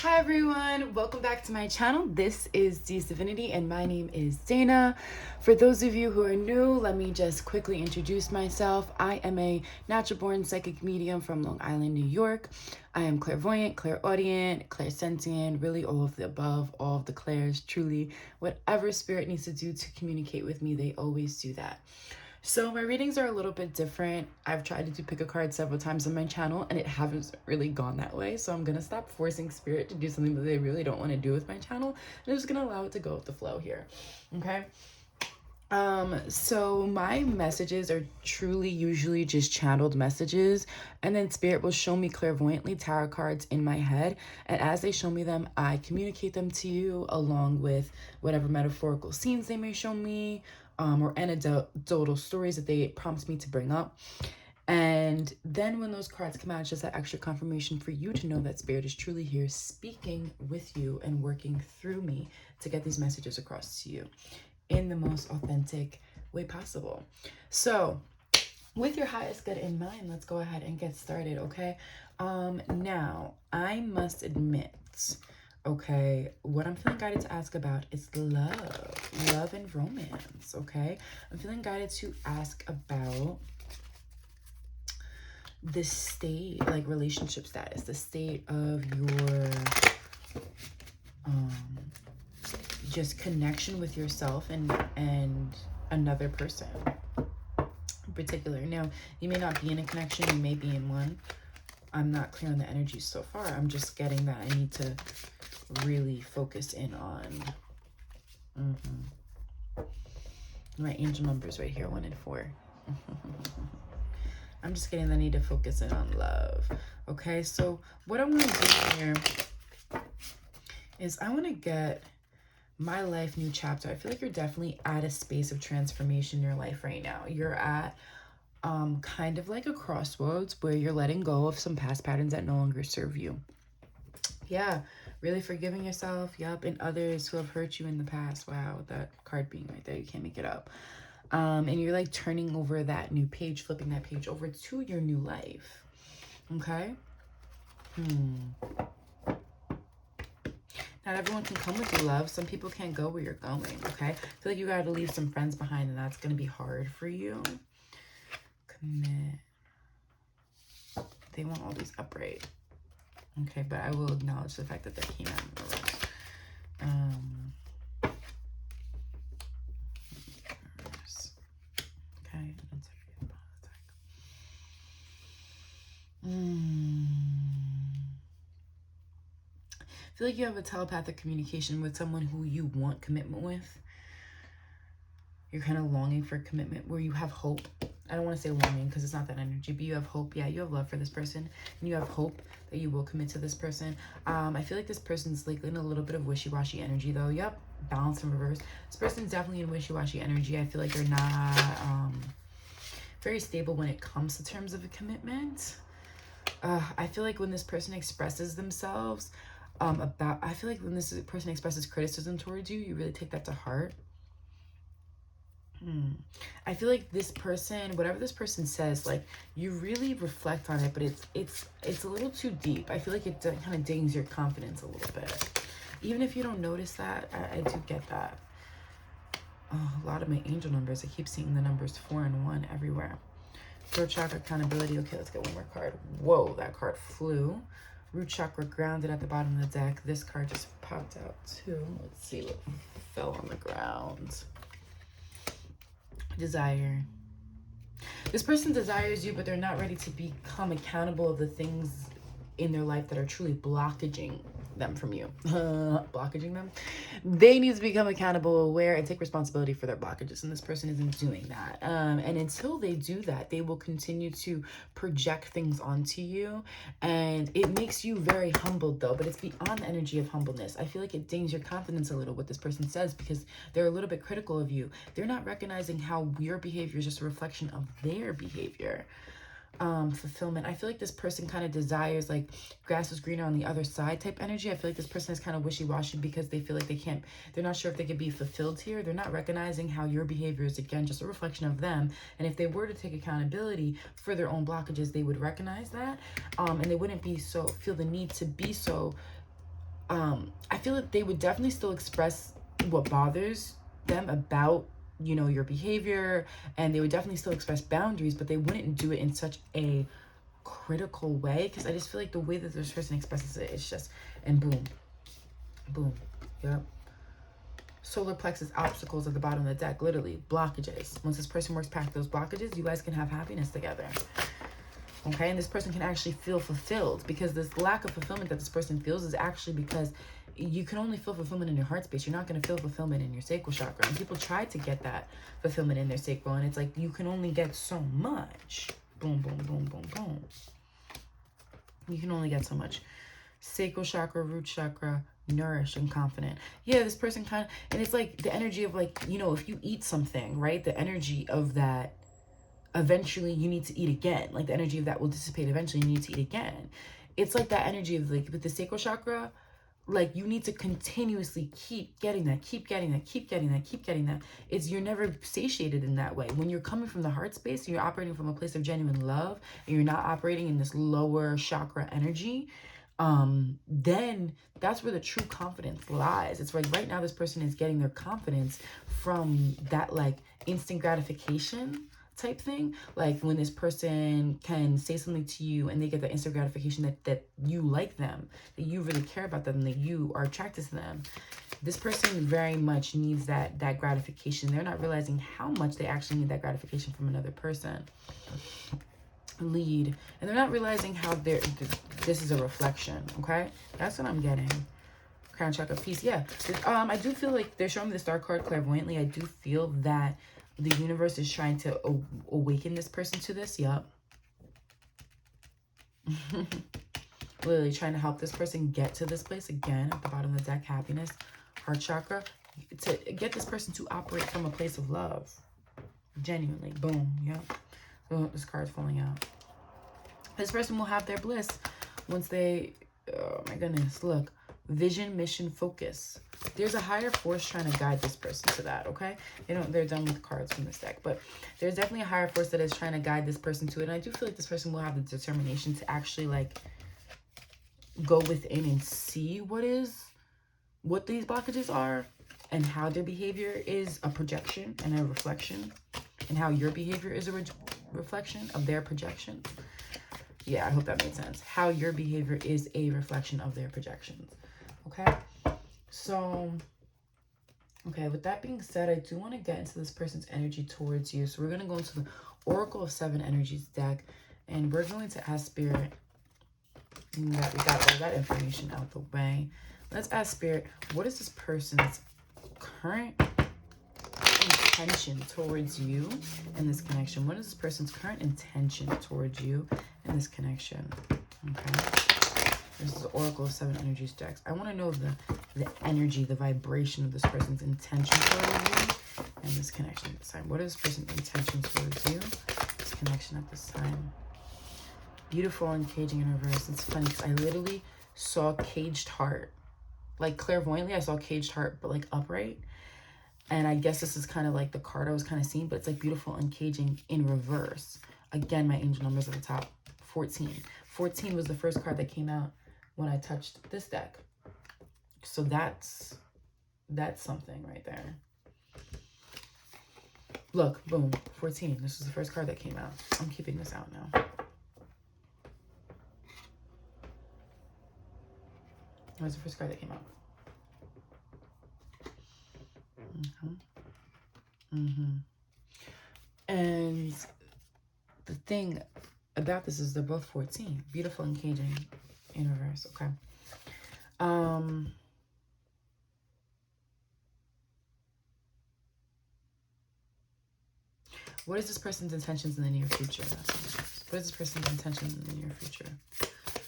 Hi everyone, welcome back to my channel. This is D's Divinity and my name is Dana. For those of you who are new, let me just quickly introduce myself. I am a natural born psychic medium from Long Island, New York. I am clairvoyant, clairaudient, clairsentient, really all of the above, all of the clairs, truly. Whatever spirit needs to do to communicate with me, they always do that. So my readings are a little bit different. I've tried to do pick a card several times on my channel and it hasn't really gone that way. So I'm going to stop forcing spirit to do something that they really don't want to do with my channel. I'm just going to allow it to go with the flow here. Okay. So my messages are truly usually just channeled messages, and then spirit will show me clairvoyantly tarot cards in my head, and as they show me them, I communicate them to you along with whatever metaphorical scenes they may show me, or anecdotal stories that they prompt me to bring up. And then when those cards come out, it's just that extra confirmation for you to know that spirit is truly here speaking with you and working through me to get these messages across to you in the most authentic way possible. So with your highest good in mind, let's go ahead and get started, okay? Now, I must admit, okay, what I'm feeling guided to ask about is love and romance, okay? I'm feeling guided to ask about the state, like relationship status, the state of your just connection with yourself and another person in particular. Now, you may not be in a connection, you may be in one. I'm not clear on the energy so far. I'm just getting that I need to really focus in on my angel numbers right here, 1 and 4. I'm just getting the need to focus in on love. Okay, so what I want to do here is I want to get my life new chapter. I feel like you're definitely at a space of transformation in your life right now. You're at kind of like a crossroads where you're letting go of some past patterns that no longer serve you. Yeah, really forgiving yourself, yep, and others who have hurt you in the past. Wow, that card being right there, you can't make it up. And you're like turning over that new page, flipping that page over to your new life. Okay? Not everyone can come with you, love. Some people can't go where you're going, okay? I feel like you got to leave some friends behind, and that's going to be hard for you. Commit. They won't always upright. Okay, but I will acknowledge the fact that they came out in reverse. Okay. I feel like you have a telepathic communication with someone who you want commitment with. You're kind of longing for commitment where you have hope. I don't want to say longing because it's not that energy, but you have hope. Yeah, you have love for this person and you have hope that you will commit to this person. I feel like this person's like in a little bit of wishy-washy energy though. Yep, balance in reverse. This person's definitely in wishy-washy energy. I feel like they're not very stable when it comes to terms of a commitment. I feel like when this person expresses themselves I feel like when this person expresses criticism towards you, you really take that to heart. I feel like this person, whatever this person says, like you really reflect on it, but it's a little too deep. I feel like it kind of dings your confidence a little bit. Even if you don't notice that, I do get that. Oh, a lot of my angel numbers, I keep seeing the numbers 4 and 1 everywhere. Throat chakra accountability. Okay, let's get one more card. Whoa, that card flew. Root chakra grounded at the bottom of the deck. This card just popped out too. Let's see what fell on the ground. Desire. This person desires you, but they're not ready to become accountable of the things in their life that are truly blockaging them from you. Blockaging them. They need to become accountable, aware, and take responsibility for their blockages, and this person isn't doing that. And until they do that, they will continue to project things onto you, and it makes you very humbled though, but it's beyond the energy of humbleness. I feel like it dings your confidence a little what this person says because they're a little bit critical of you. They're not recognizing how your behavior is just a reflection of their behavior. Fulfillment. I feel like this person kind of desires like grass is greener on the other side type energy. I feel like this person is kind of wishy-washy because they feel like they're not sure if they could be fulfilled here. They're not recognizing how your behavior is again just a reflection of them, and if they were to take accountability for their own blockages, they would recognize that, and they wouldn't be feel the need to be so I feel that they would definitely still express what bothers them about, you know, your behavior, and they would definitely still express boundaries, but they wouldn't do it in such a critical way, because I just feel like the way that this person expresses it, it's just, and boom, boom, yep. Solar plexus obstacles at the bottom of the deck, literally blockages. Once this person works past those blockages, you guys can have happiness together. Okay, and this person can actually feel fulfilled, because this lack of fulfillment that this person feels is actually because you can only feel fulfillment in your heart space. You're not going to feel fulfillment in your sacral chakra. And people try to get that fulfillment in their sacral, and it's like you can only get so much. Boom, boom, boom, boom, boom. You can only get so much. Sacral chakra, root chakra, nourished and confident. Yeah, this person kind of, and it's like the energy of, like, you know, if you eat something, right? The energy of that, eventually you need to eat again. Like the energy of that will dissipate eventually, you need to eat again. It's like that energy of, like, with the sacral chakra, like you need to continuously keep getting that, keep getting that, keep getting that, keep getting that. It's, you're never satiated in that way. When you're coming from the heart space, you're operating from a place of genuine love, and you're not operating in this lower chakra energy, then that's where the true confidence lies. It's like right now this person is getting their confidence from that, like, instant gratification type thing. Like when this person can say something to you and they get the instant gratification that you like them, that you really care about them, that you are attracted to them. This person very much needs that gratification. They're not realizing how much they actually need that gratification from another person. Lead, and they're not realizing how this is a reflection. Okay, that's what I'm getting. Crown chakra, peace. Yeah, I do feel like they're showing me the star card clairvoyantly. I do feel that the universe is trying to awaken this person to this. Yup. Literally trying to help this person get to this place again at the bottom of the deck. Happiness, heart chakra, to get this person to operate from a place of love. Genuinely. Boom. Yep. Oh, this card's falling out. This person will have their bliss once they, oh my goodness, look. Vision, mission, focus. There's a higher force trying to guide this person to that, okay? They're done with cards from this deck, but there's definitely a higher force that is trying to guide this person to it. And I do feel like this person will have the determination to actually, like, go within and see what these blockages are, and how their behavior is a projection and a reflection, and how your behavior is a reflection of their projection. Yeah, I hope that made sense. How your behavior is a reflection of their projections. Okay, so, okay, with that being said, I do want to get into this person's energy towards you. So we're going to go into the Oracle of Seven Energies deck, and we're going to ask Spirit, that we got all that information out the way. Let's ask Spirit, what is this person's current intention towards you in this connection? What is this person's current intention towards you in this connection? Okay. This is the Oracle of Seven Energies decks. I want to know the energy, the vibration of this person's intention towards you and this connection at this time. What is this person's intention towards you? This connection at this time. Beautiful and caging in reverse. It's funny because I literally saw caged heart. Like clairvoyantly, I saw caged heart, but like upright. And I guess this is kind of like the card I was kind of seeing, but it's like beautiful and caging in reverse. Again, my angel numbers at the top. 14. 14 was the first card that came out when I touched this deck. So that's something right there. Look, boom, 14. This is the first card that came out. I'm keeping this out now. That was the first card that came out. And the thing about this is they're both 14. Beautiful and caging in reverse. Okay. What is this person's intentions in the near future? What is this person's intentions in the near future?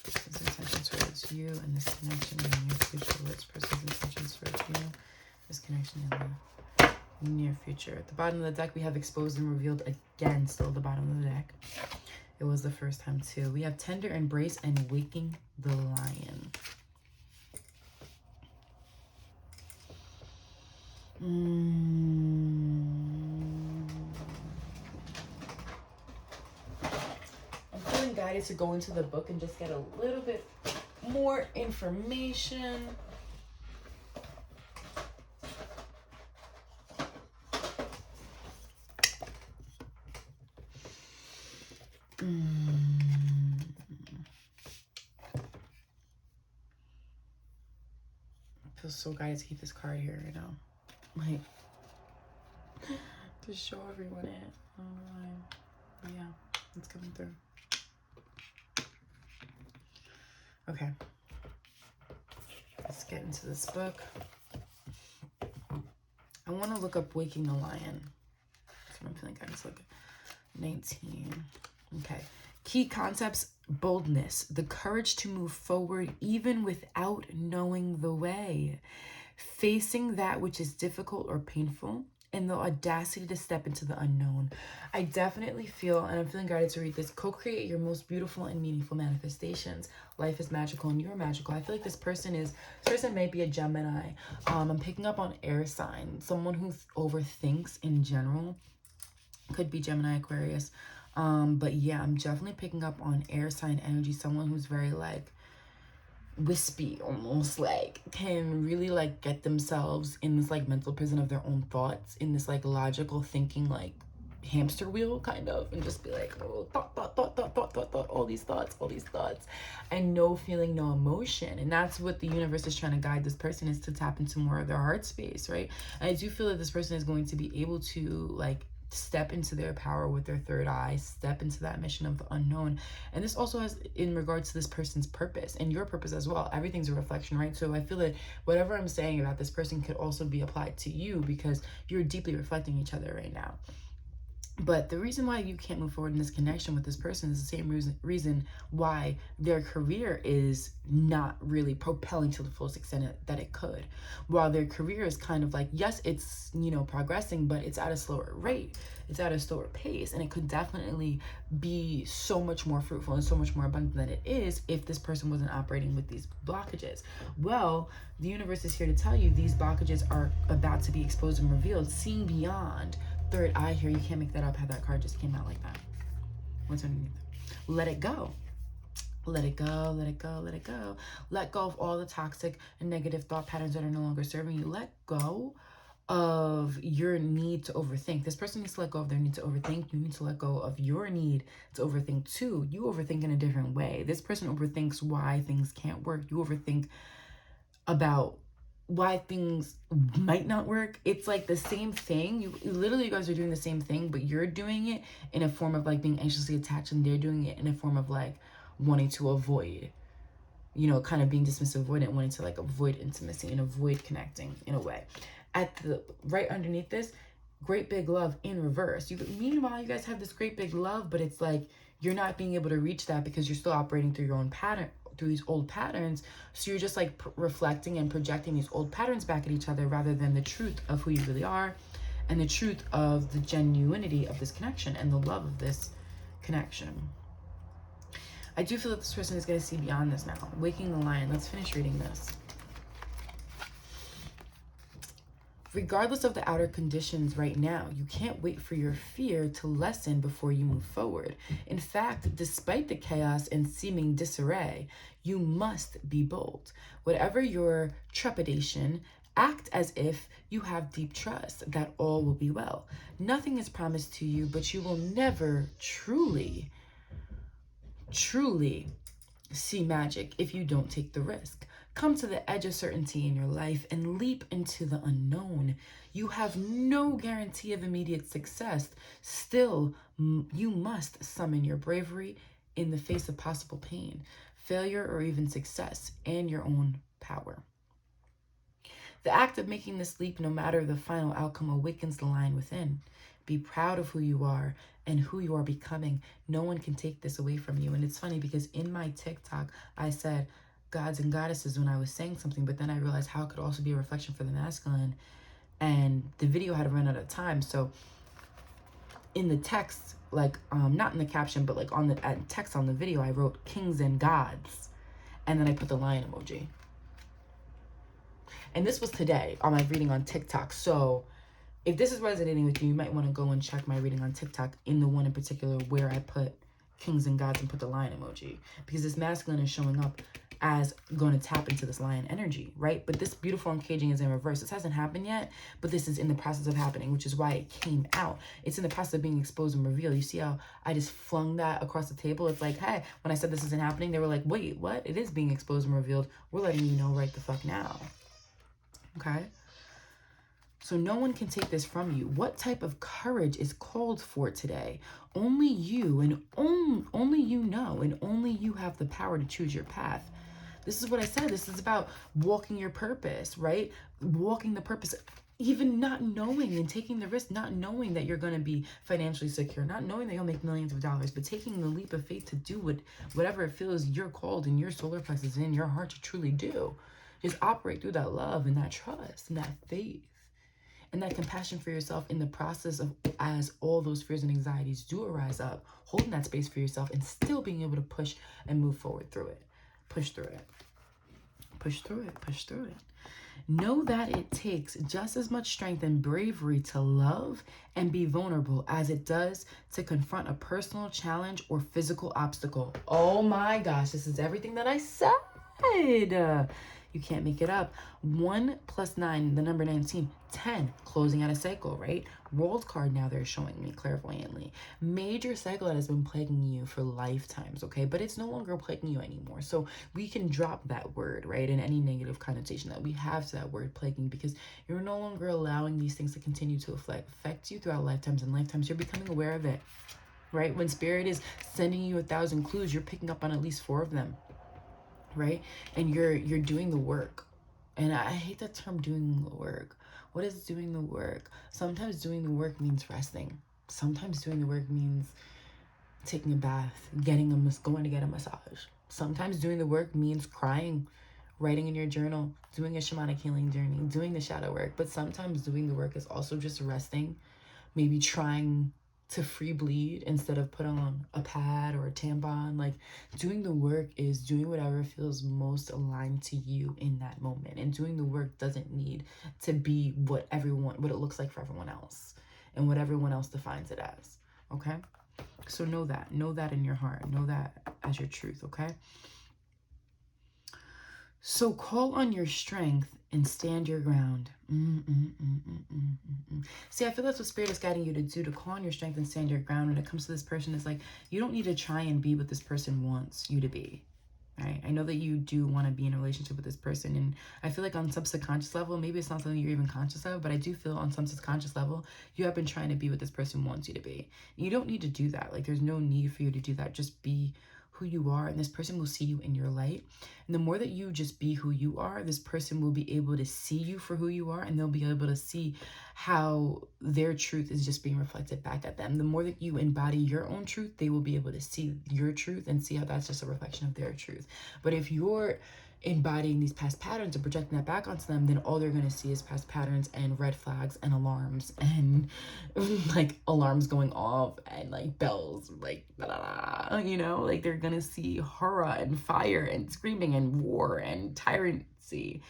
His intentions towards you and this connection in the near future. What's this person's intentions towards you? This connection in the near future. At the bottom of the deck, we have exposed and revealed again, still at the bottom of the deck. It was the first time too. We have tender embrace and waking the lion. I'm feeling guided to go into the book and just get a little bit more information. Feels so guided to keep this card here, you know? Like, to show everyone it. Oh, but yeah, it's coming through. Okay. Let's get into this book. I want to look up Waking the Lion. That's what I'm feeling guidance. Look. 19. Okay. Key concepts: boldness, the courage to move forward even without knowing the way, facing that which is difficult or painful, and the audacity to step into the unknown. I definitely feel, and I'm feeling guided to read this, co-create your most beautiful and meaningful manifestations. Life is magical and you're magical. I feel like this person may be a Gemini. I'm picking up on air sign, someone who overthinks in general. Could be Gemini, Aquarius. But yeah, I'm definitely picking up on air sign energy, someone who's very like wispy, almost like can really like get themselves in this like mental prison of their own thoughts, in this like logical thinking like hamster wheel kind of, and just be like, oh, thought, all these thoughts, and no feeling, no emotion. And that's what the universe is trying to guide this person, is to tap into more of their heart space, right? And I do feel that this person is going to be able to like step into their power with their third eye, step into that mission of the unknown. And this also has in regards to this person's purpose and your purpose as well. Everything's a reflection, right? So I feel that whatever I'm saying about this person could also be applied to you, because you're deeply reflecting each other right now. But the reason why you can't move forward in this connection with this person is the same reason why their career is not really propelling to the fullest extent that it could. While their career is kind of like, yes, it's, you know, progressing, but it's at a slower rate. It's at a slower pace. And it could definitely be so much more fruitful and so much more abundant than it is if this person wasn't operating with these blockages. Well, the universe is here to tell you these blockages are about to be exposed and revealed. Seeing beyond. Third eye here, you can't make that up how that card just came out like that. What's underneath? Let it go. Let it go, let it go, let it go. Let go of all the toxic and negative thought patterns that are no longer serving you. Let go of your need to overthink. This person needs to let go of their need to overthink. You need to let go of your need to overthink too. You overthink in a different way. This person overthinks why things can't work. You overthink about why things might not work. It's like the same thing. You literally, you guys are doing the same thing, but you're doing it in a form of like being anxiously attached, and they're doing it in a form of like wanting to avoid, you know, kind of being dismissive, avoidant, wanting to like avoid intimacy and avoid connecting in a way. At the right underneath this, great big love in reverse. Meanwhile, you guys have this great big love, but it's like you're not being able to reach that because you're still operating through your own pattern, through these old patterns. So you're just like reflecting and projecting these old patterns back at each other, rather than the truth of who you really are and the truth of the genuinity of this connection and the love of this connection. I do feel that this person is going to see beyond this now. Waking the Lion. Let's finish reading this. Regardless of the outer conditions right now, you can't wait for your fear to lessen before you move forward. In fact, despite the chaos and seeming disarray, you must be bold. Whatever your trepidation, act as if you have deep trust that all will be well. Nothing is promised to you, but you will never truly see magic if you don't take the risk. Come to the edge of certainty in your life and leap into the unknown. You have no guarantee of immediate success. Still, you must summon your bravery in the face of possible pain, failure, or even success, and your own power. The act of making this leap, no matter the final outcome, awakens the lion within. Be proud of who you are and who you are becoming. No one can take this away from you. And it's funny because in my TikTok, I said gods and goddesses when I was saying something, but then I realized how it could also be a reflection for the masculine. And the video had run out of time. So in the text, like, not in the caption, but like on the text on the video, I wrote kings and gods. And then I put the lion emoji. And this was today on my reading on TikTok. So if this is resonating with you, you might want to go and check my reading on TikTok in the one in particular where I put kings and gods and put the lion emoji. Because this masculine is showing up as going to tap into this lion energy, right? But this beautiful uncaging is in reverse. This hasn't happened yet, but this is in the process of happening, which is why it came out. It's in the process of being exposed and revealed. You see how I just flung that across the table? It's like, hey, when I said this isn't happening, they were like, wait, what? It is being exposed and revealed. We're letting you know right the fuck now. okay? So no one can take this from you. What type of courage is called for today? Only you and only you know, and only you have the power to choose your path. This is what I said. This is about walking your purpose, right? Walking the purpose, even not knowing and taking the risk, not knowing that you're going to be financially secure, not knowing that you'll make millions of dollars, but taking the leap of faith to do whatever it feels you're called in your solar plexus, in your heart to truly do. Just operate through that love and that trust and that faith and that compassion for yourself in the process of, as all those fears and anxieties do arise up, holding that space for yourself and still being able to push and move forward through it. Push through it. Push through it. Push through it. Know that it takes just as much strength and bravery to love and be vulnerable as it does to confront a personal challenge or physical obstacle. Oh my gosh, this is everything that I said. You can't make it up. 1 + 9, the number 19, 10, closing out a cycle, right? World card now they're showing me clairvoyantly. Major cycle that has been plaguing you for lifetimes, okay? But it's no longer plaguing you anymore. So we can drop that word, right? And any negative connotation that we have to that word plaguing, because you're no longer allowing these things to continue to affect you throughout lifetimes and lifetimes. You're becoming aware of it, right? When spirit is sending you 1,000 clues, you're picking up on at least 4 of them, right? And you're doing the work. And I hate that term, doing the work. What is doing the work? Sometimes doing the work means resting. Sometimes doing the work means taking a bath, going to get a massage. Sometimes doing the work means crying, writing in your journal, doing a shamanic healing journey, doing the shadow work. But sometimes doing the work is also just resting, maybe trying to free bleed instead of put on a pad or a tampon. Like, doing the work is doing whatever feels most aligned to you in that moment. And doing the work doesn't need to be what it looks like for everyone else and what everyone else defines it as. Okay? So know that in your heart. Know that as your truth, okay? So call on your strength and stand your ground. See, I feel that's what Spirit is guiding you to do, to call on your strength and stand your ground when it comes to this person. It's like, you don't need to try and be what this person wants you to be. Right? I know that you do want to be in a relationship with this person, and I feel like on some subconscious level, maybe it's not something you're even conscious of, but I do feel on some subconscious level, you have been trying to be what this person wants you to be. And you don't need to do that. Like, there's no need for you to do that. Just be who you are, and this person will see you in your light. And the more that you just be who you are, this person will be able to see you for who you are, and they'll be able to see how their truth is just being reflected back at them. The more that you embody your own truth, they will be able to see your truth and see how that's just a reflection of their truth. But if you're embodying these past patterns and projecting that back onto them, then all they're going to see is past patterns and red flags and alarms and like alarms going off and like bells, like you know, like they're going to see horror and fire and screaming and war and tyranny.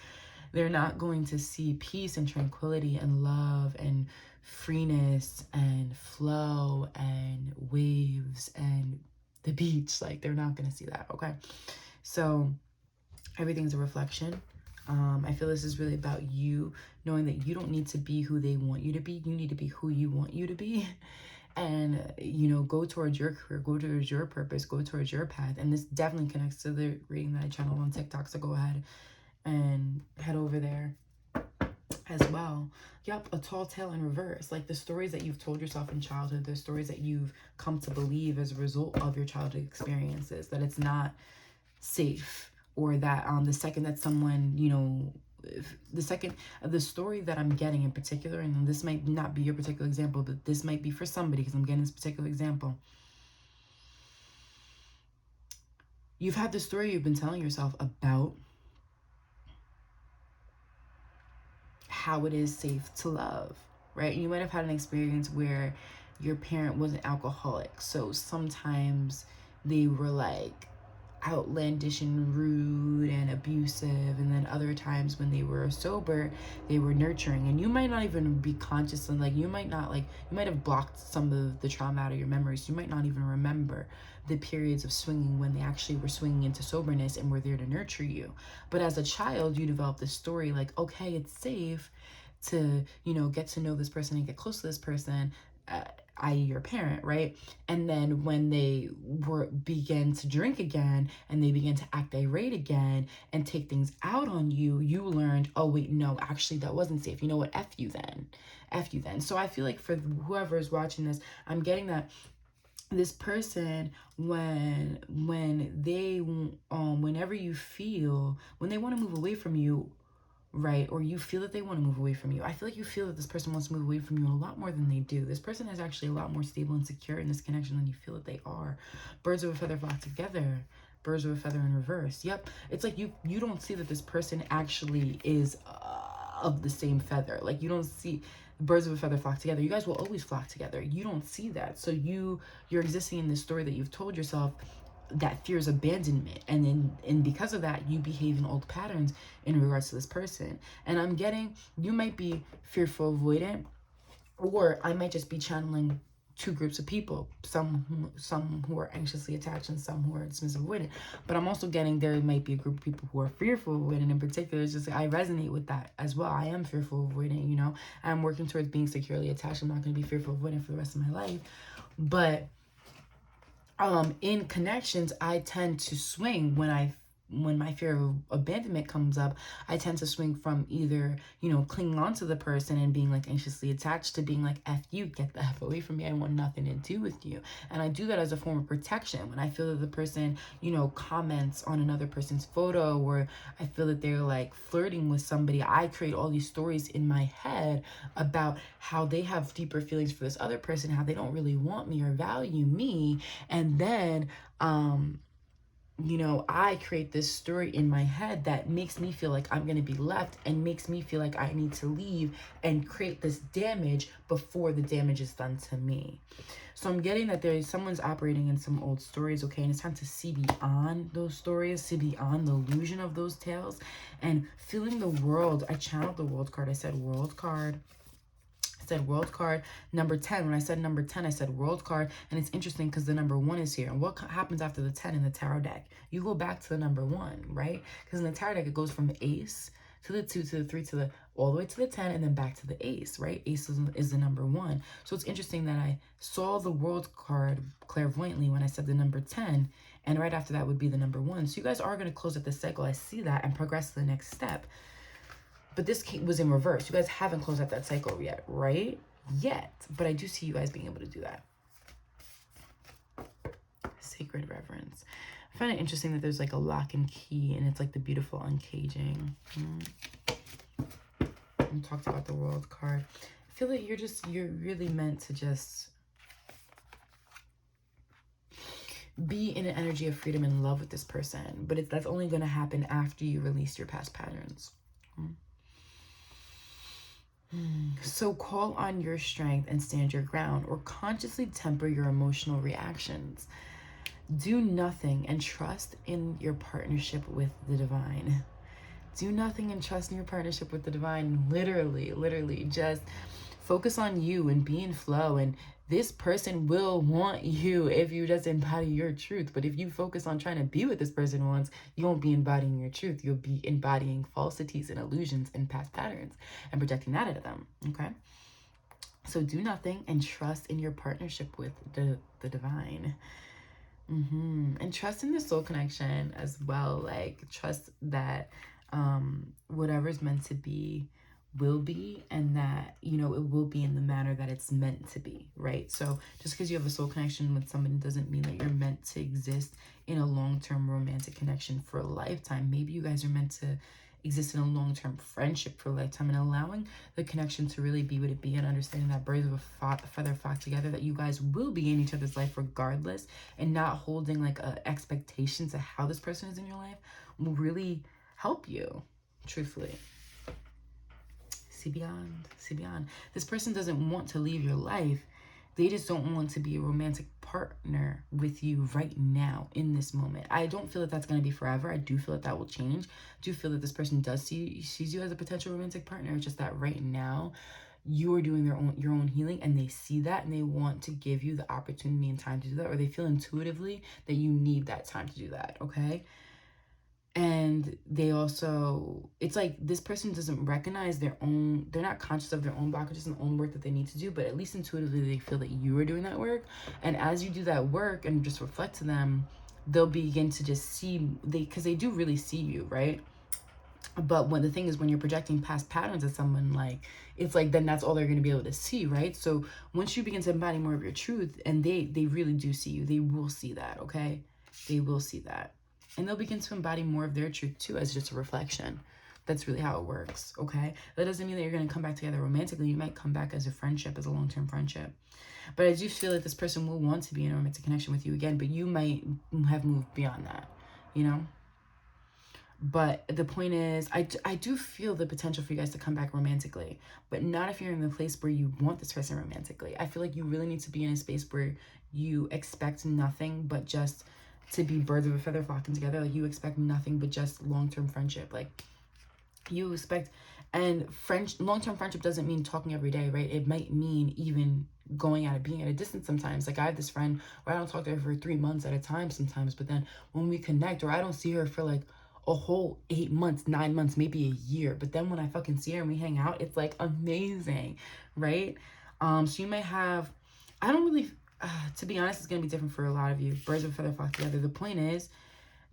They're not going to see peace and tranquility and love and freeness and flow and waves and the beach. Like, they're not going to see that, okay? So everything's a reflection. I feel this is really about you knowing that you don't need to be who they want you to be. You need to be who you want you to be. And, you know, go towards your career, go towards your purpose, go towards your path. And this definitely connects to the reading that I channeled on TikTok. So go ahead and head over there as well. Yep, a tall tale in reverse. Like the stories that you've told yourself in childhood, the stories that you've come to believe as a result of your childhood experiences, that it's not safe, or that the second that someone, you know, the story that I'm getting in particular, and this might not be your particular example, but this might be for somebody because I'm getting this particular example. You've had the story you've been telling yourself about how it is safe to love, right? You might have had an experience where your parent was an alcoholic, so sometimes they were like outlandish and rude and abusive, and then other times when they were sober, they were nurturing. And you might not even be conscious, and like you might have blocked some of the trauma out of your memories. You might not even remember the periods of swinging when they actually were swinging into soberness and were there to nurture you. But as a child, you develop this story like, okay, it's safe to, you know, get to know this person and get close to this person. i.e. your parent, right? And then when they began to drink again and they began to act irate again and take things out on you, you learned, oh wait, no, actually that wasn't safe. You know what? F you then. F you then. So I feel like for whoever is watching this, I'm getting that this person, when they whenever you feel, when they want to move away from you, right, or you feel that they want to move away from you, I feel like you feel that this person wants to move away from you a lot more than they do. This person is actually a lot more stable and secure in this connection than you feel that they are. Birds of a feather flock together. Birds of a feather in reverse. Yep. It's like you don't see that this person actually is of the same feather. Like, you don't see birds of a feather flock together. You guys will always flock together. You don't see that. So you're existing in this story that you've told yourself that fears abandonment, and because of that, you behave in old patterns in regards to this person. And I'm getting, you might be fearful avoidant, or I might just be channeling two groups of people, some who are anxiously attached and some who are dismissive avoidant. But I'm also getting there might be a group of people who are fearful avoidant in particular. It's just, I resonate with that as well. I am fearful avoidant, you know. I'm working towards being securely attached. I'm not going to be fearful avoidant for the rest of my life. But in connections, I tend to swing when my fear of abandonment comes up. I tend to swing from either, you know, clinging on to the person and being like anxiously attached, to being like, F you, get the F away from me, I want nothing to do with you. And I do that as a form of protection. When I feel that the person, you know, comments on another person's photo, or I feel that they're like flirting with somebody, I create all these stories in my head about how they have deeper feelings for this other person, how they don't really want me or value me. And then you know, I create this story in my head that makes me feel like I'm going to be left, and makes me feel like I need to leave and create this damage before the damage is done to me. So I'm getting that someone's operating in some old stories, okay? And it's time to see beyond those stories, see beyond the illusion of those tales, and feeling the world. I channeled the world card. I said world card. Said world card number 10. When I said number 10, I said world card. And it's interesting because the number 1 is here. And what happens after the 10 in the tarot deck? You go back to the number 1, right? Because in the tarot deck, it goes from the ace to the 2 to the 3 to the all the way to the 10, and then back to the ace, right? Ace is the number 1. So it's interesting that I saw the world card clairvoyantly when I said the number 10, and right after that would be the number 1. So you guys are going to close up the cycle. I see that, and progress to the next step. But this was in reverse. You guys haven't closed out that cycle yet, right? Yet. But I do see you guys being able to do that. Sacred reverence. I find it interesting that there's like a lock and key, and it's like the beautiful uncaging. We talked about the world card. I feel like you're really meant to just be in an energy of freedom and love with this person. But that's only going to happen after you release your past patterns. So call on your strength and stand your ground, or consciously temper your emotional reactions. Do nothing and trust in your partnership with the divine. Do nothing and trust in your partnership with the divine. Literally, just focus on you and be in flow. And this person will want you if you just embody your truth. But if you focus on trying to be what this person wants, you won't be embodying your truth. You'll be embodying falsities and illusions and past patterns and projecting that into them, okay? So do nothing and trust in your partnership with the divine. And trust in the soul connection as well. Like, trust that whatever's meant to be will be, and that, you know, it will be in the manner that it's meant to be, right? So just because you have a soul connection with somebody doesn't mean that you're meant to exist in a long-term romantic connection for a lifetime. Maybe you guys are meant to exist in a long-term friendship for a lifetime, and allowing the connection to really be what it be, and understanding that birds of a feather flock together, that you guys will be in each other's life regardless, and not holding like a expectation to how this person is in your life will really help you, truthfully. See beyond. This person doesn't want to leave your life. They just don't want to be a romantic partner with you right now in this moment. I don't feel that that's going to be forever. I do feel that will change. I do feel that this person sees you as a potential romantic partner. It's just that right now you are doing your own healing, and they see that, and they want to give you the opportunity and time to do that, or they feel intuitively that you need that time to do that, okay? And they also, it's like this person doesn't recognize their own, they're not conscious of their own blockages and own work that they need to do, but at least intuitively they feel that you are doing that work. And as you do that work and just reflect to them, they'll begin to just see, because they do really see you, right? But when the thing is, when you're projecting past patterns at someone, like, it's like, then that's all they're going to be able to see, right? So once you begin to embody more of your truth, and they really do see you, they will see that, okay? They will see that. And they'll begin to embody more of their truth too, as just a reflection. That's really how it works, okay? That doesn't mean that you're going to come back together romantically. You might come back as a friendship, as a long-term friendship. But I do feel like this person will want to be in a romantic connection with you again, but you might have moved beyond that, you know? But the point is, I do feel the potential for you guys to come back romantically, but not if you're in the place where you want this person romantically. I feel like you really need to be in a space where you expect nothing but just to be birds of a feather flocking together. Like, you expect nothing but just long-term friendship. Like, you expect, and long-term friendship doesn't mean talking every day, right? It might mean even going at it, being at a distance sometimes. Like, I have this friend where I don't talk to her for 3 months at a time sometimes, but then when we connect, or I don't see her for like a whole 8 months, 9 months, maybe a year, but then when I fucking see her and we hang out, it's like amazing, right? So you may have, I don't really, to be honest, it's gonna be different for a lot of you. Birds of a feather flock together. The point is,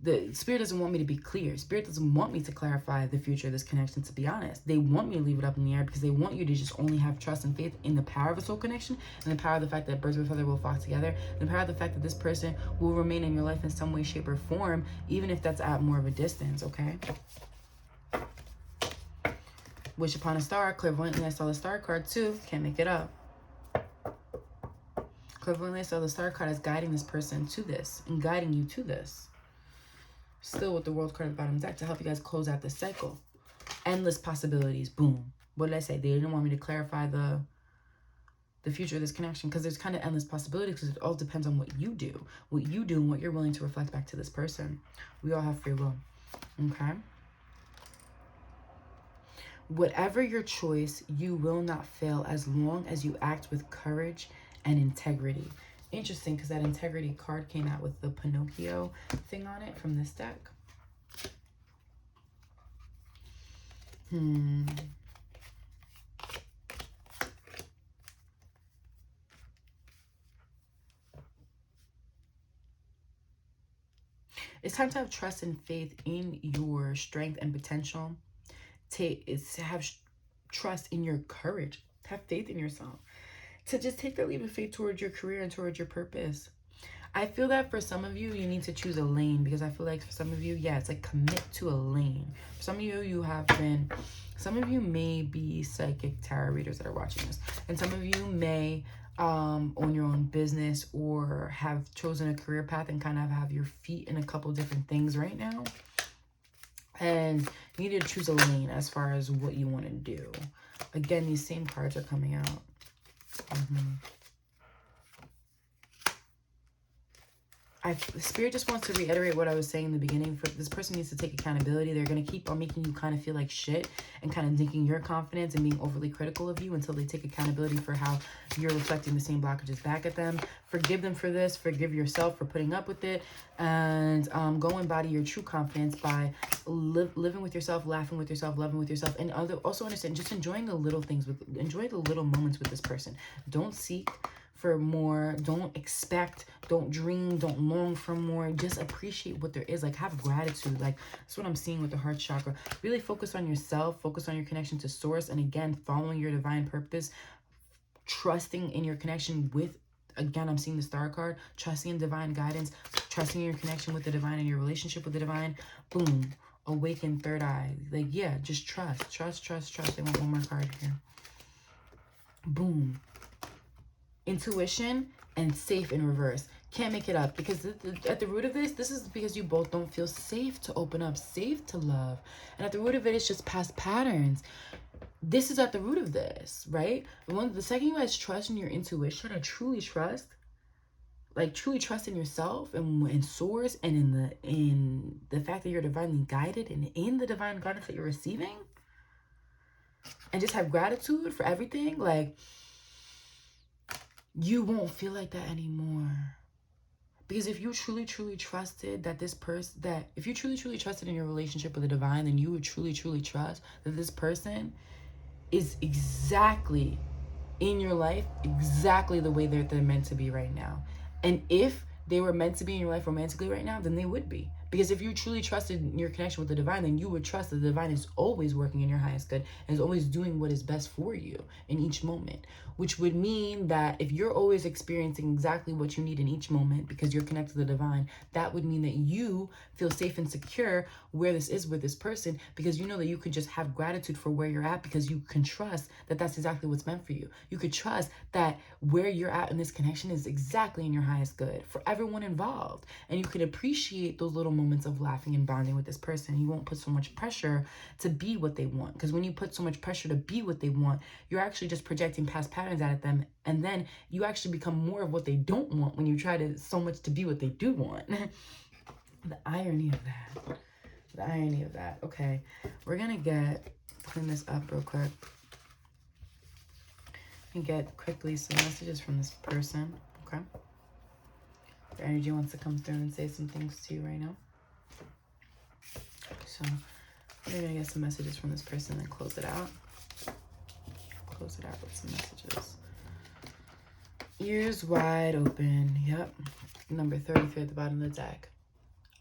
the spirit doesn't want me to be clear. Spirit doesn't want me to clarify the future of this connection, to be honest. They want me to leave it up in the air because they want you to just only have trust and faith in the power of a soul connection, and the power of the fact that birds of a feather will flock together, and the power of the fact that this person will remain in your life in some way, shape, or form, even if that's at more of a distance, okay? Wish upon a star. Clairvoyantly, I saw the star card too. Can't make it up. Clairvoyantly, I saw the star card as guiding this person to this and guiding you to this. Still with the world card at the bottom of the deck to help you guys close out the cycle. Endless possibilities. Boom. What did I say? They didn't want me to clarify the future of this connection, because there's kind of endless possibilities, because it all depends on what you do. What you do and what you're willing to reflect back to this person. We all have free will. Okay? Whatever your choice, you will not fail as long as you act with courage and integrity. Interesting, because that integrity card came out with the Pinocchio thing on it from this deck. It's time to have trust and faith in your strength and potential. It's to have trust in your courage. Have faith in yourself. To just take that leap of faith towards your career and towards your purpose. I feel that for some of you, you need to choose a lane, because I feel like for some of you, yeah, it's like commit to a lane. For some of you, some of you may be psychic tarot readers that are watching this. And some of you may own your own business or have chosen a career path and kind of have your feet in a couple different things right now. And you need to choose a lane as far as what you want to do. Again, these same cards are coming out. Spirit just wants to reiterate what I was saying in the beginning. For this person needs to take accountability. They're going to keep on making you kind of feel like shit and kind of thinking your confidence and being overly critical of you until they take accountability for how you're reflecting the same blockages back at them. Forgive them for this. Forgive yourself for putting up with it. And go embody your true confidence by living with yourself, laughing with yourself, loving with yourself. And also understand, just enjoying the little things, enjoy the little moments with this person. Don't seek for more. Don't expect, don't dream, don't long for more. Just appreciate what there is. Like, have gratitude. Like, that's what I'm seeing with the heart chakra. Really focus on yourself, focus on your connection to source, and again, following your divine purpose, trusting in your connection with, again, I'm seeing the star card, trusting in divine guidance, trusting in your connection with the divine and your relationship with the divine. Boom. Awaken third eye. Like, yeah, just trust. I want one more card here. Boom. Intuition and safe in reverse. Can't make it up, because at the root of this is because you both don't feel safe to open up, safe to love. And at the root of it is just past patterns. This is at the root of this, right? The second you guys trust in your intuition and truly trust, like truly trust in yourself and in source and in the fact that you're divinely guided and in the divine guidance that you're receiving, and just have gratitude for everything, like, you won't feel like that anymore. Because if you truly, truly trusted that this person, that if you truly, truly trusted in your relationship with the divine, then you would truly, truly trust that this person is exactly in your life, exactly the way they're meant to be right now. And if they were meant to be in your life romantically right now, then they would be. Because if you truly trusted in your connection with the divine, then you would trust that the divine is always working in your highest good and is always doing what is best for you in each moment. Which would mean that if you're always experiencing exactly what you need in each moment because you're connected to the divine, that would mean that you feel safe and secure where this is with this person, because you know that you could just have gratitude for where you're at, because you can trust that that's exactly what's meant for you. You could trust that where you're at in this connection is exactly in your highest good for everyone involved. And you could appreciate those little moments of laughing and bonding with this person. You won't put so much pressure to be what they want, because when you put so much pressure to be what they want, you're actually just projecting past patterns out at them, and then you actually become more of what they don't want when you try to so much to be what they do want. The irony of that. The irony of that. Okay, we're gonna clean this up real quick and get quickly some messages from this person. Okay, their energy wants to come through and say some things to you right now. So we're gonna get some messages from this person and close it out. Close it out with some messages. Ears wide open. Yep. Number 33 at the bottom of the deck.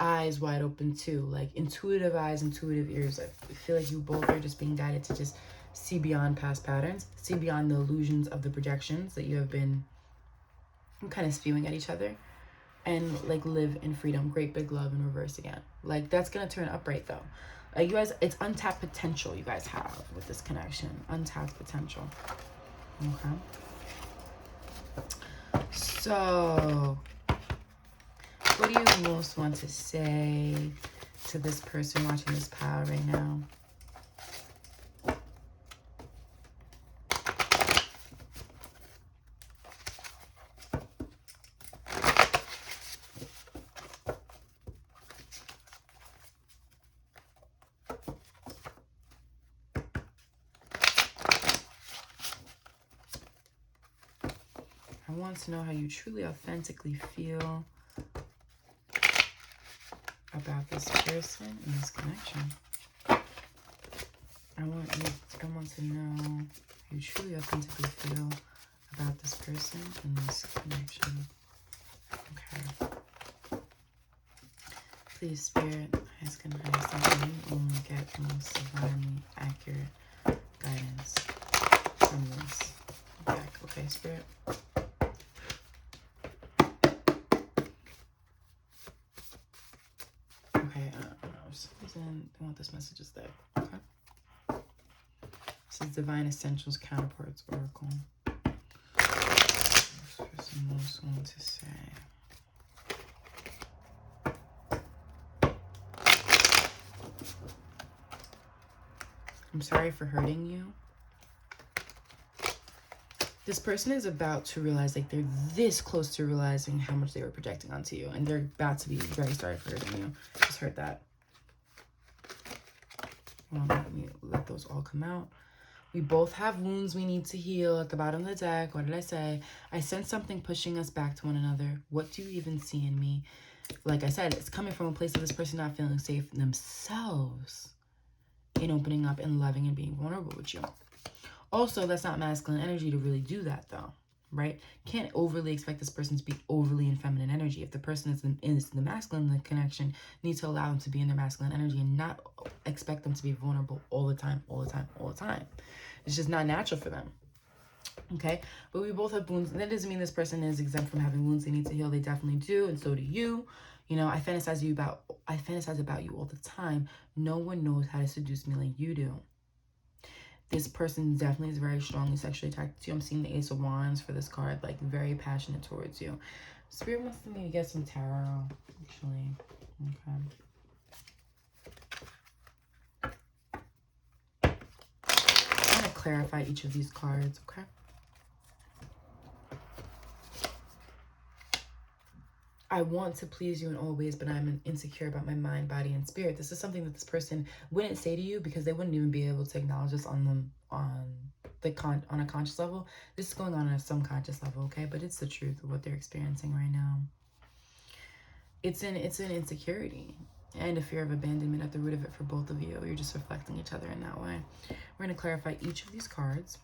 Eyes wide open too. Like intuitive eyes, intuitive ears. I feel like you both are just being guided to just see beyond past patterns. See beyond the illusions of the projections that you have been kind of spewing at each other. And like live in freedom. Great big love in reverse again. Like that's going to turn upright though. Like you guys, it's untapped potential you guys have with this connection. Untapped potential. Okay. So, what do you most want to say to this person watching this pile right now? I want to know how you truly, authentically feel about this person and this connection. I want to know how you truly, authentically feel about this person and this connection. Okay. Please, Spirit, highest and highest, and you only get the most divinely accurate guidance from this deck. Okay, Spirit. Okay, for some reason, I want this message is there. Okay. This is Divine Essentials Counterparts Oracle. This person most want to say. I'm sorry for hurting you. This person is about to realize, like, they're this close to realizing how much they were projecting onto you, and they're about to be very sorry for hurting you. Just heard that. Well, let me let those all come out. We both have wounds we need to heal at the bottom of the deck. What did I say? I sense something pushing us back to one another. What do you even see in me? Like I said, it's coming from a place of this person not feeling safe themselves in opening up and loving and being vulnerable with you. Also, that's not masculine energy to really do that, though, right? Can't overly expect this person to be overly in feminine energy. If the person is in the masculine connection, need to allow them to be in their masculine energy and not expect them to be vulnerable all the time, all the time, all the time. It's just not natural for them. Okay, but we both have wounds. And that doesn't mean this person is exempt from having wounds they need to heal. They definitely do, and so do you. You know, I fantasize about you all the time. No one knows how to seduce me like you do. This person definitely is very strongly sexually attracted to you. I'm seeing the Ace of Wands for this card, like very passionate towards you. Spirit wants me to get some tarot, actually. Okay. I'm going to clarify each of these cards, okay? I want to please you in all ways, but I'm insecure about my mind, body, and spirit. This is something that this person wouldn't say to you because they wouldn't even be able to acknowledge this on a conscious level. This is going on a subconscious level, okay? But it's the truth of what they're experiencing right now. It's an insecurity and a fear of abandonment at the root of it for both of you. You're just reflecting each other in that way. We're going to clarify each of these cards.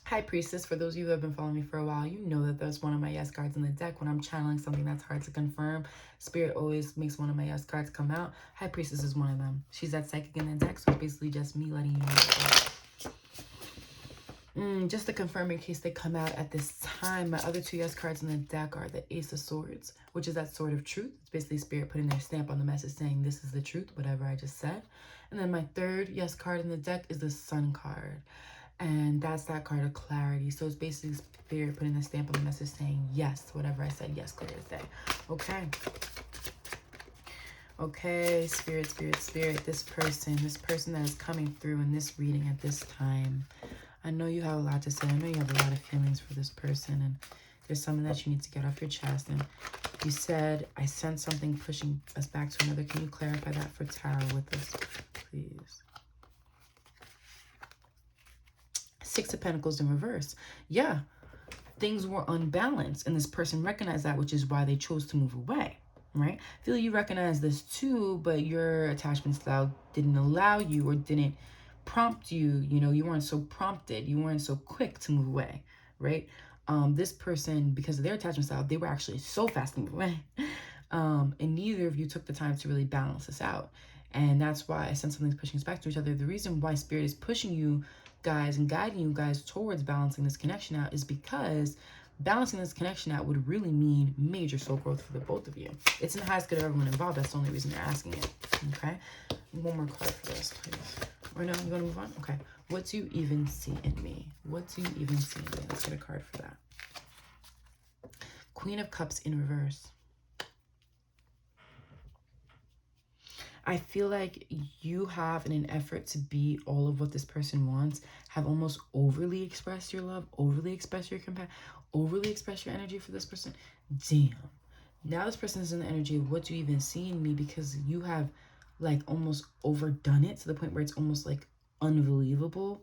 High Priestess, for those of you who have been following me for a while, you know that that's one of my yes cards in the deck. When I'm channeling something that's hard to confirm, Spirit always makes one of my yes cards come out. High Priestess is one of them. She's that psychic in the deck, so it's basically just me letting you know. Just to confirm in case they come out at this time, my other two yes cards in the deck are the Ace of Swords, which is that sword of truth. It's basically Spirit putting their stamp on the message saying this is the truth, whatever I just said. And then my third yes card in the deck is the Sun card. And that's that card of clarity. So it's basically Spirit putting the stamp on the message saying, yes, whatever I said, yes, clear as day. Okay. Okay, Spirit, Spirit, Spirit. This person that is coming through in this reading at this time. I know you have a lot to say. I know you have a lot of feelings for this person. And there's something that you need to get off your chest. And you said, I sense something pushing us back to another. Can you clarify that for tarot with us, please? Six of Pentacles in reverse. Yeah, things were unbalanced and this person recognized that, which is why they chose to move away, right? I feel you recognize this too, but your attachment style didn't allow you or didn't prompt you, you know, you weren't so prompted, you weren't so quick to move away, right? This person, because of their attachment style, they were actually so fast to move away. And neither of you took the time to really balance this out. And that's why I sense something's pushing us back to each other. The reason why Spirit is pushing you guys and guiding you guys towards balancing this connection out is because balancing this connection out would really mean major soul growth for the both of you. It's in the highest good of everyone involved. That's the only reason they're asking it. Okay? One more card for this, please. Or no, you want to move on? Okay. What do you even see in me? What do you even see in me? Let's get a card for that. Queen of Cups in reverse. I feel like you have, in an effort to be all of what this person wants, have almost overly expressed your love, overly expressed your compassion, overly expressed your energy for this person. Damn. Now this person is in the energy of what do you even see in me, because you have like almost overdone it to the point where it's almost like unbelievable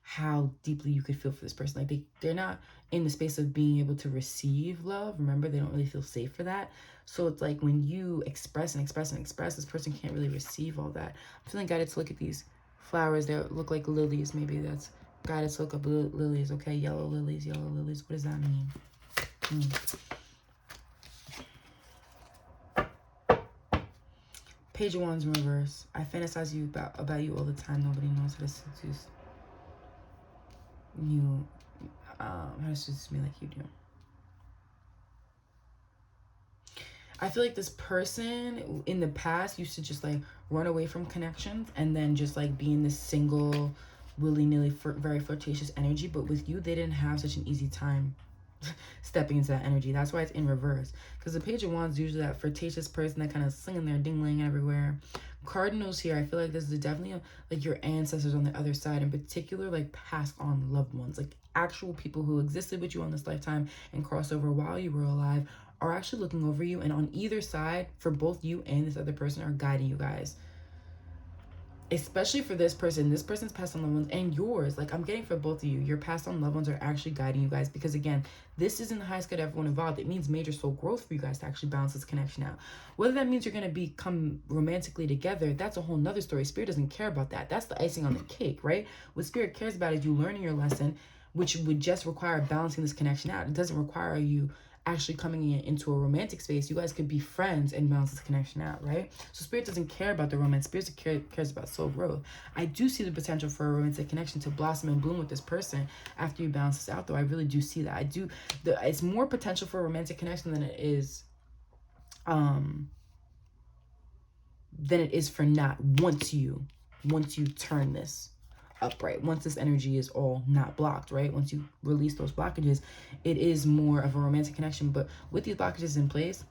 how deeply you could feel for this person. Like they're not in the space of being able to receive love. Remember, they don't really feel safe for that. So it's like when you express and express and express, this person can't really receive all that. I'm feeling guided to look at these flowers that look like lilies. Maybe that's guided to look up lilies. Okay, yellow lilies, yellow lilies. What does that mean? Page of Wands in reverse. I fantasize about you all the time. Nobody knows how to seduce you. How to seduce me like you do. I feel like this person in the past used to just like run away from connections and then just like be in this single, willy-nilly, very flirtatious energy. But with you, they didn't have such an easy time stepping into that energy. That's why it's in reverse. Because the Page of Wands is usually that flirtatious person that kind of slinging their dingling everywhere. Cardinals here, I feel like this is definitely like your ancestors on the other side, in particular, like passed on loved ones, like actual people who existed with you on this lifetime and crossed over while you were alive, are actually looking over you, and on either side, for both you and this other person, are guiding you guys. Especially for this person's past on loved ones and yours. Like I'm getting for both of you, your past on loved ones are actually guiding you guys, because again, this is in the highest good of everyone involved. It means major soul growth for you guys to actually balance this connection out. Whether that means you're going to become romantically together, that's a whole nother story. Spirit doesn't care about that. That's the icing on the cake, right? What Spirit cares about is you learning your lesson, which would just require balancing this connection out. It doesn't require you actually coming into a romantic space. You guys could be friends and balance this connection out, right? So Spirit doesn't care about the romance. Spirit cares about soul growth. I do see the potential for a romantic connection to blossom and bloom with this person after you balance this out, though. I really do see that. It's more potential for a romantic connection than it is for not once you turn this upright. Once this energy is all not blocked, right? Once you release those blockages, it is more of a romantic connection. But with these blockages in place,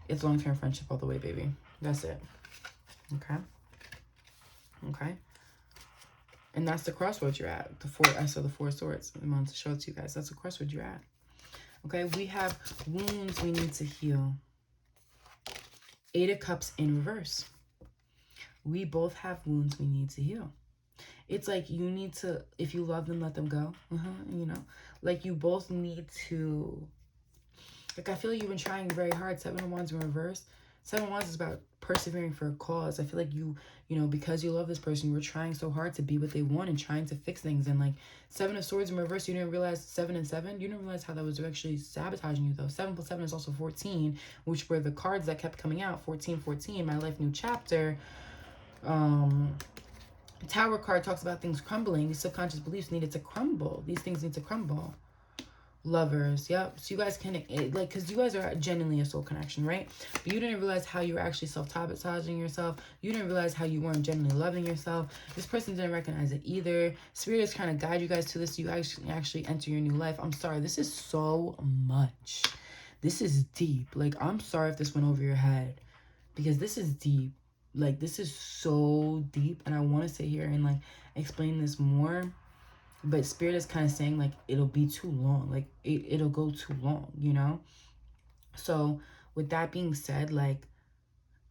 it's long-term friendship all the way, baby. That's it. Okay. And that's the crossroads you're at. I saw the Four of Swords. I wanted to show it to you guys. That's the crossroads you're at. Okay, we have wounds we need to heal. Eight of Cups in reverse. We both have wounds we need to heal. It's like you need to, if you love them, let them go. You know, like you both need to Like, I feel like you've been trying very hard. Seven of Wands in reverse. Seven of Wands is about persevering for a cause. I feel like you know, because you love this person, you were trying so hard to be what they want and trying to fix things. And like, Seven of Swords in reverse, you didn't realize 7 and 7. You didn't realize how that was actually sabotaging you, though. 7 plus 7 is also 14, which were the cards that kept coming out. 14, 14, my life, new chapter. Tower card talks about things crumbling. These subconscious beliefs needed to crumble. These things need to crumble. Lovers, yep. So you guys can, like, because you guys are genuinely a soul connection, right? But you didn't realize how you were actually self-sabotaging yourself. You didn't realize how you weren't genuinely loving yourself. This person didn't recognize it either. Spirit is trying to guide you guys to this. You actually enter your new life. I'm sorry. This is so much. This is deep. Like, I'm sorry if this went over your head, because this is deep. Like, this is so deep, and I want to sit here and like explain this more, but Spirit is kind of saying like it'll be too long. Like, it'll go too long, you know? So with that being said, like,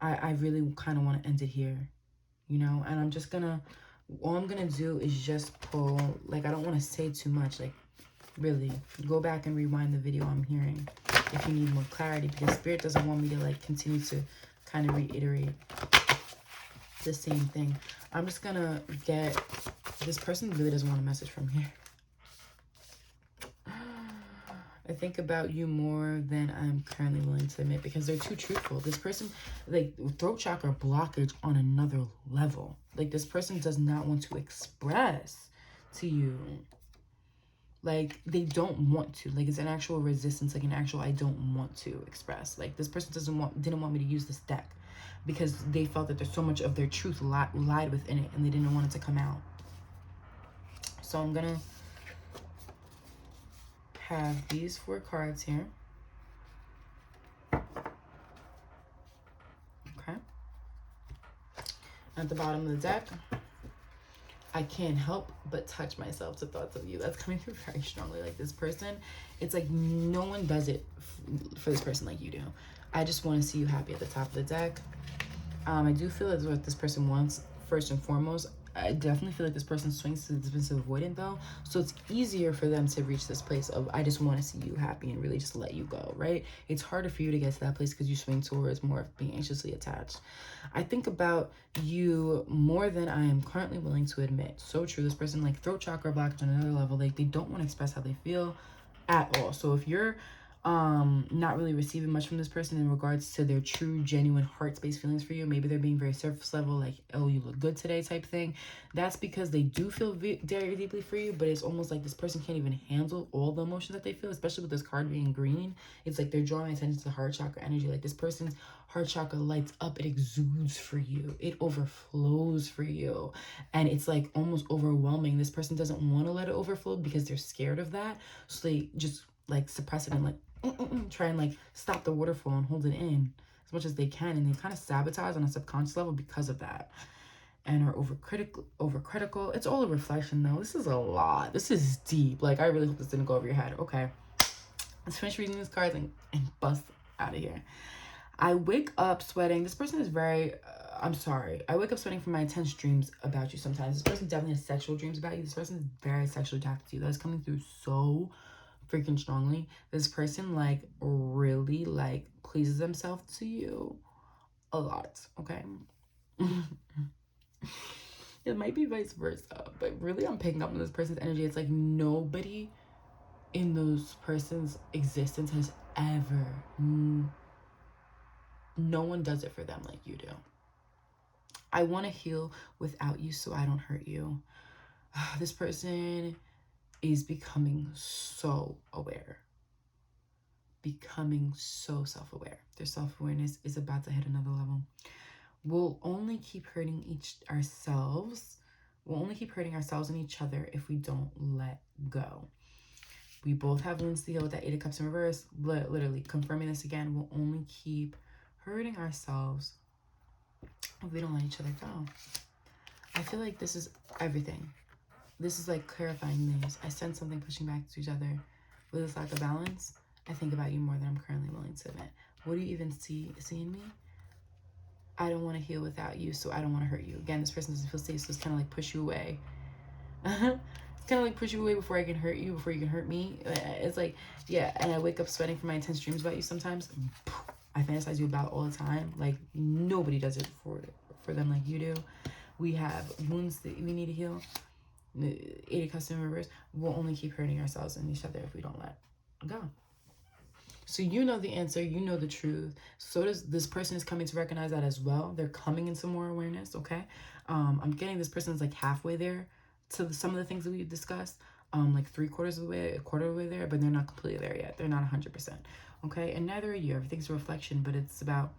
I really kind of want to end it here, you know? And I'm just gonna, all I'm gonna do is just pull, like, I don't want to say too much. Like, really, go back and rewind the video I'm hearing if you need more clarity, because Spirit doesn't want me to like continue to kind of reiterate the same thing. I'm just gonna get, this person really doesn't want a message from here. I think about you more than I'm currently willing to admit, because they're too truthful. This person, like, throat chakra blockage on another level. Like, this person does not want to express to you. Like, they don't want to. Like, it's an actual resistance, like an actual I don't want to express. Like, this person didn't want me to use this deck, because they felt that there's so much of their truth lied within it, and they didn't want it to come out. So I'm gonna have these 4 cards here. Okay. At the bottom of the deck, I can't help but touch myself to thoughts of you. That's coming through very strongly. Like, this person, it's like no one does it for this person like you do. I just want to see you happy at the top of the deck. I do feel that's what this person wants, first and foremost. I definitely feel like this person swings to the defensive avoidant, though. So it's easier for them to reach this place of, I just want to see you happy and really just let you go, right? It's harder for you to get to that place because you swing towards more of being anxiously attached. I think about you more than I am currently willing to admit. So true. This person, like, throat chakra blockage on another level. Like, they don't want to express how they feel at all. So if you're not really receiving much from this person in regards to their true, genuine, heart-based feelings for you, maybe they're being very surface level, like, oh, you look good today type thing, that's because they do feel very deeply for you, but it's almost like this person can't even handle all the emotions that they feel, especially with this card being green. It's like they're drawing attention to the heart chakra energy. Like, this person's heart chakra lights up, it exudes for you, it overflows for you, and it's like almost overwhelming. This person doesn't want to let it overflow because they're scared of that, so they just like suppress it and like try and like stop the waterfall and hold it in as much as they can, and they kind of sabotage on a subconscious level because of that, and are overcritical. It's all a reflection, though. This is a lot. This is deep. Like, I really hope this didn't go over your head. Okay, let's finish reading these cards and bust out of here. I wake up sweating. This person is very I'm sorry, I wake up sweating from my intense dreams about you sometimes. This person definitely has sexual dreams about you. This person is very sexually attracted to you. That's coming through so freaking strongly. This person, like, really, like, pleases themselves to you a lot, okay? It might be vice versa, but really I'm picking up on this person's energy. It's like nobody in those person's existence has ever, no one does it for them like you do. I want to heal without you so I don't hurt you. This person is becoming so aware. Becoming so self-aware. Their self-awareness is about to hit another level. We'll only keep hurting ourselves. We'll only keep hurting ourselves and each other if we don't let go. We both have wounds to heal with that 8 of Cups in reverse. Literally confirming this again. We'll only keep hurting ourselves if we don't let each other go. I feel like this is everything. This is like clarifying things. I sense something pushing back to each other. With this lack of balance, I think about you more than I'm currently willing to admit. What do you even see in me? I don't want to heal without you, so I don't want to hurt you. Again, this person doesn't feel safe, so it's kind of like push you away. It's kind of like push you away before I can hurt you, before you can hurt me. It's like, yeah, and I wake up sweating from my intense dreams about you sometimes. I fantasize you about all the time. Like, nobody does it for them like you do. We have wounds that we need to heal. 80 custom reverse. We'll only keep hurting ourselves and each other if we don't let go. So you know the answer, you know the truth. So does this person is coming to recognize that as well. They're coming into more awareness, okay? I'm getting this person's like halfway there to some of the things that we've discussed. Like 3/4 of the way, a quarter of the way there, but they're not completely there yet. They're not 100%, okay? And neither are you. Everything's a reflection, but it's about,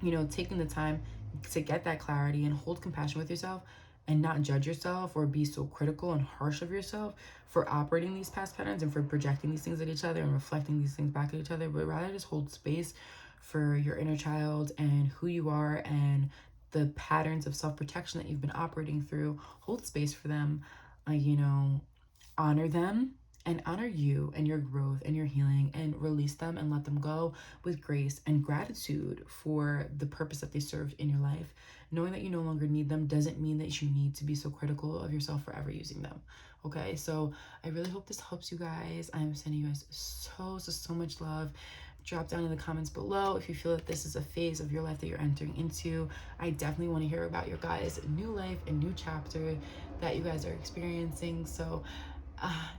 you know, taking the time to get that clarity and hold compassion with yourself and not judge yourself or be so critical and harsh of yourself for operating these past patterns and for projecting these things at each other and reflecting these things back at each other, but rather just hold space for your inner child and who you are and the patterns of self-protection that you've been operating through. Hold space for them, you know, honor them and honor you and your growth and your healing, and release them and let them go with grace and gratitude for the purpose that they served in your life. Knowing that you no longer need them doesn't mean that you need to be so critical of yourself for ever using them. Okay, so I really hope this helps you guys. I am sending you guys so much love. Drop down in the comments below if you feel that this is a phase of your life that you're entering into. I definitely want to hear about your guys' new life and new chapter that you guys are experiencing. So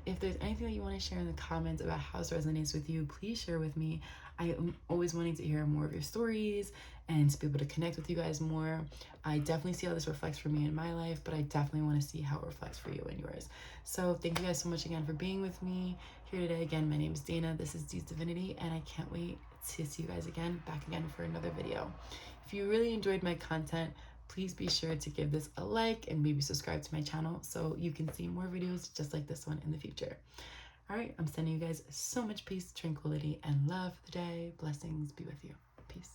if there's anything that you want to share in the comments about how this resonates with you, please share with me. I am always wanting to hear more of your stories and to be able to connect with you guys more. I definitely see how this reflects for me in my life, but I definitely want to see how it reflects for you and yours. So thank you guys so much again for being with me here today. Again, my name is Dana. This is D's Divinity, and I can't wait to see you guys back again for another video. If you really enjoyed my content, please be sure to give this a like and maybe subscribe to my channel so you can see more videos just like this one in the future. All right, I'm sending you guys so much peace, tranquility, and love for the day. Blessings be with you. Peace.